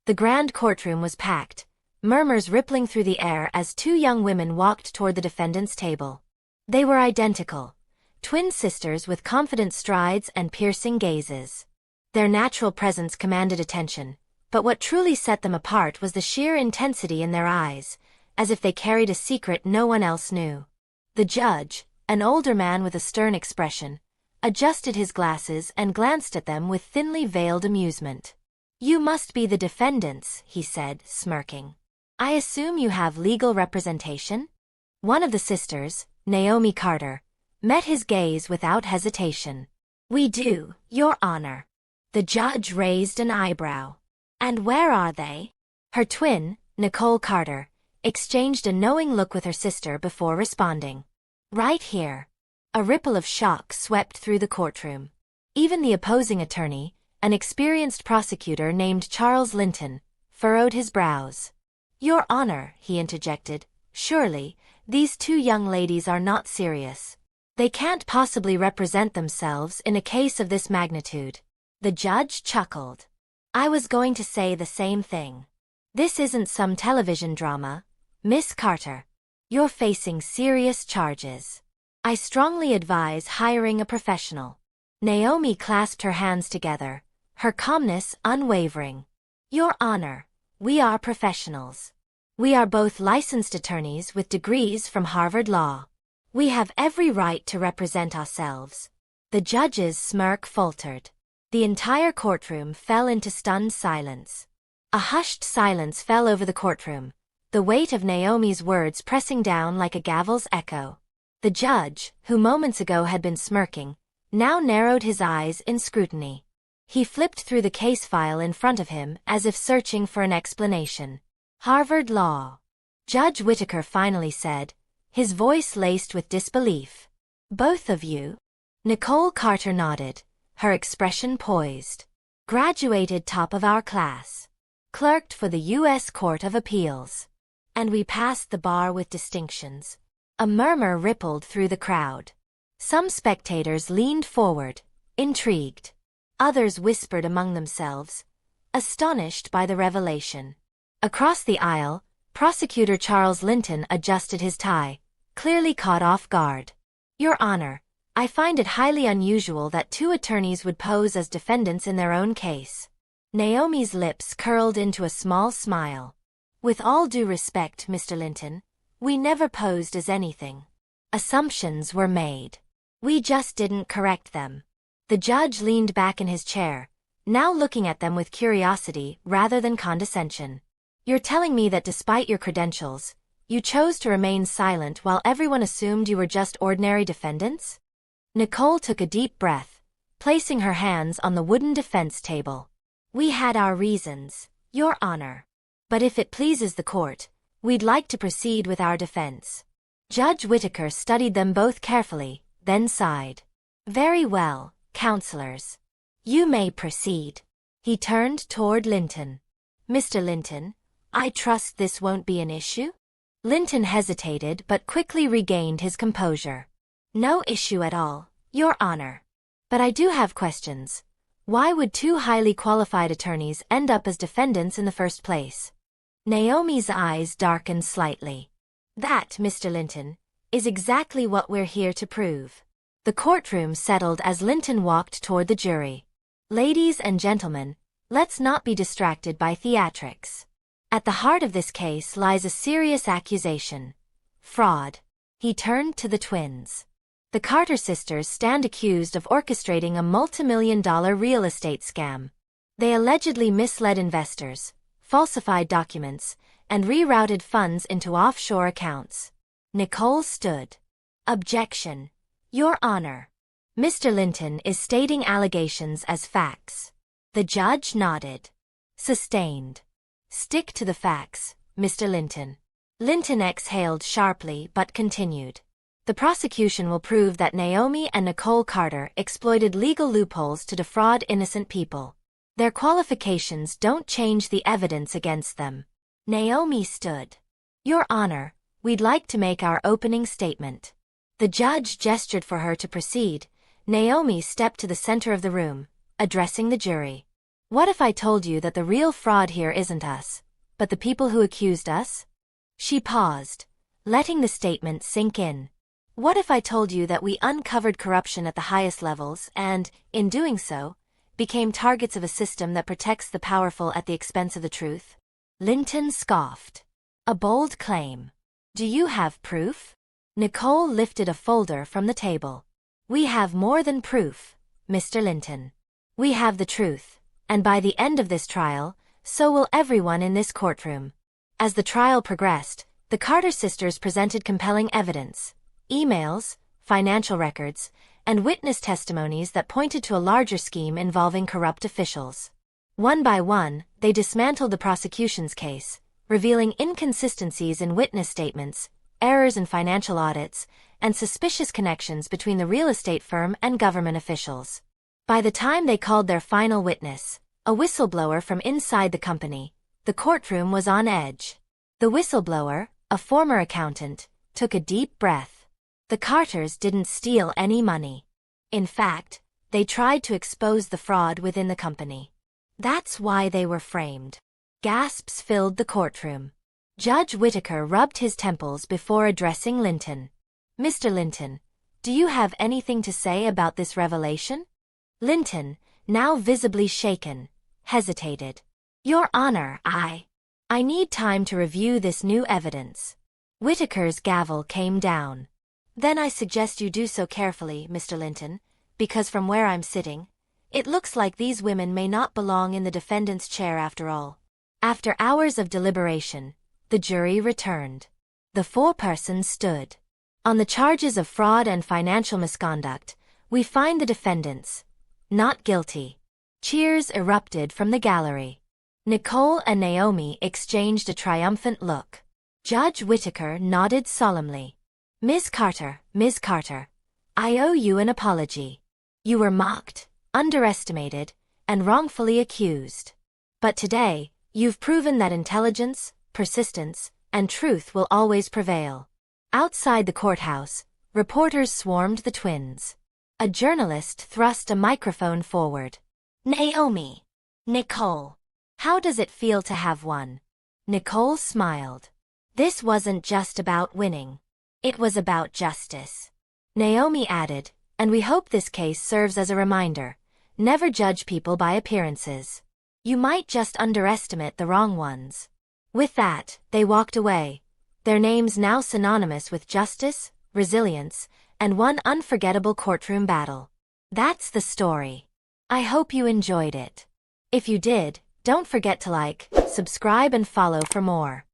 The grand courtroom was packed, murmurs rippling through the air as two young women walked toward the defendant's table. They were identical, twin sisters with confident strides and piercing gazes. Their natural presence commanded attention, but what truly set them apart was the sheer intensity in their eyes, as if they carried a secret no one else knew. The judge, an older man with a stern expression, adjusted his glasses and glanced at them with thinly veiled amusement. "You must be the defendants," he said, smirking. "I assume you have legal representation?" One of the sisters, Naomi Carter, met his gaze without hesitation. "We do, Your Honor." The judge raised an eyebrow. "And where are they?" Her twin, Nicole Carter, exchanged a knowing look with her sister before responding. "Right here." A ripple of shock swept through the courtroom. Even the opposing attorney, an experienced prosecutor named Charles Linton, furrowed his brows. "Your Honor," he interjected, "surely, these two young ladies are not serious. They can't possibly represent themselves in a case of this magnitude." The judge chuckled. "I was going to say the same thing. This isn't some television drama, Miss Carter. You're facing serious charges. I strongly advise hiring a professional." Naomi clasped her hands together, her calmness unwavering. "Your Honor, we are professionals. We are both licensed attorneys with degrees from Harvard Law. We have every right to represent ourselves." The judge's smirk faltered. The entire courtroom fell into stunned silence. A hushed silence fell over the courtroom, the weight of Naomi's words pressing down like a gavel's echo. The judge, who moments ago had been smirking, now narrowed his eyes in scrutiny. He flipped through the case file in front of him as if searching for an explanation. "Harvard Law," Judge Whittaker finally said, his voice laced with disbelief. "Both of you?" Nicole Carter nodded, her expression poised. "Graduated top of our class. Clerked for the U.S. Court of Appeals. And we passed the bar with distinctions." A murmur rippled through the crowd. Some spectators leaned forward, intrigued. Others whispered among themselves, astonished by the revelation. Across the aisle, Prosecutor Charles Linton adjusted his tie, clearly caught off guard. "Your Honor, I find it highly unusual that two attorneys would pose as defendants in their own case." Naomi's lips curled into a small smile. "With all due respect, Mr. Linton, we never posed as anything. Assumptions were made. We just didn't correct them." The judge leaned back in his chair, now looking at them with curiosity rather than condescension. "You're telling me that despite your credentials, you chose to remain silent while everyone assumed you were just ordinary defendants?" Nicole took a deep breath, placing her hands on the wooden defense table. "We had our reasons, Your Honor. But if it pleases the court, we'd like to proceed with our defense." Judge Whittaker studied them both carefully, then sighed. "Very well, counselors. You may proceed." He turned toward Linton. "Mr. Linton, I trust this won't be an issue?" Linton hesitated but quickly regained his composure. "No issue at all, Your Honor. But I do have questions. Why would two highly qualified attorneys end up as defendants in the first place?" Naomi's eyes darkened slightly. "That, Mr. Linton, is exactly what we're here to prove." The courtroom settled as Linton walked toward the jury. "Ladies and gentlemen, let's not be distracted by theatrics. At the heart of this case lies a serious accusation. Fraud." He turned to the twins. The Carter sisters stand accused of orchestrating a multimillion-dollar real estate scam. They allegedly misled investors, falsified documents, and rerouted funds into offshore accounts. Nicole stood. "Objection, Your Honor. Mr. Linton is stating allegations as facts." The judge nodded. "Sustained. Stick to the facts, Mr. Linton." Linton exhaled sharply but continued. "The prosecution will prove that Naomi and Nicole Carter exploited legal loopholes to defraud innocent people. Their qualifications don't change the evidence against them." Naomi stood. "Your Honor, we'd like to make our opening statement." The judge gestured for her to proceed. Naomi stepped to the center of the room, addressing the jury. What if I told you that the real fraud here isn't us, but the people who accused us? She paused, letting the statement sink in. What if I told you that we uncovered corruption at the highest levels and, in doing so, became targets of a system that protects the powerful at the expense of the truth? Linton scoffed. A bold claim. Do you have proof? Nicole lifted a folder from the table. We have more than proof, Mr. Linton. We have the truth, and by the end of this trial, so will everyone in this courtroom. As the trial progressed, the Carter sisters presented compelling evidence, emails, financial records, and witness testimonies that pointed to a larger scheme involving corrupt officials. One by one, they dismantled the prosecution's case, revealing inconsistencies in witness statements, errors in financial audits, and suspicious connections between the real estate firm and government officials. By the time they called their final witness, a whistleblower from inside the company, the courtroom was on edge. The whistleblower, a former accountant, took a deep breath. The Carters didn't steal any money. In fact, they tried to expose the fraud within the company. That's why they were framed. Gasps filled the courtroom. Judge Whittaker rubbed his temples before addressing Linton. Mr. Linton, do you have anything to say about this revelation? Linton, now visibly shaken, hesitated. Your Honor, I need time to review this new evidence. Whittaker's gavel came down. Then I suggest you do so carefully, Mr. Linton, because from where I'm sitting, it looks like these women may not belong in the defendant's chair after all. After hours of deliberation, the jury returned. The four persons stood. On the charges of fraud and financial misconduct, we find the defendants not guilty. Cheers erupted from the gallery. Nicole and Naomi exchanged a triumphant look. Judge Whittaker nodded solemnly. Ms. Carter, I owe you an apology. You were mocked, underestimated, and wrongfully accused. But today, you've proven that intelligence, persistence, and truth will always prevail. Outside the courthouse, reporters swarmed the twins. A journalist thrust a microphone forward. Naomi. Nicole. How does it feel to have won? Nicole smiled. This wasn't just about winning. It was about justice. Naomi added, and we hope this case serves as a reminder. Never judge people by appearances. You might just underestimate the wrong ones. With that, they walked away, their names now synonymous with justice, resilience, and one unforgettable courtroom battle. That's the story. I hope you enjoyed it. If you did, don't forget to like, subscribe and follow for more.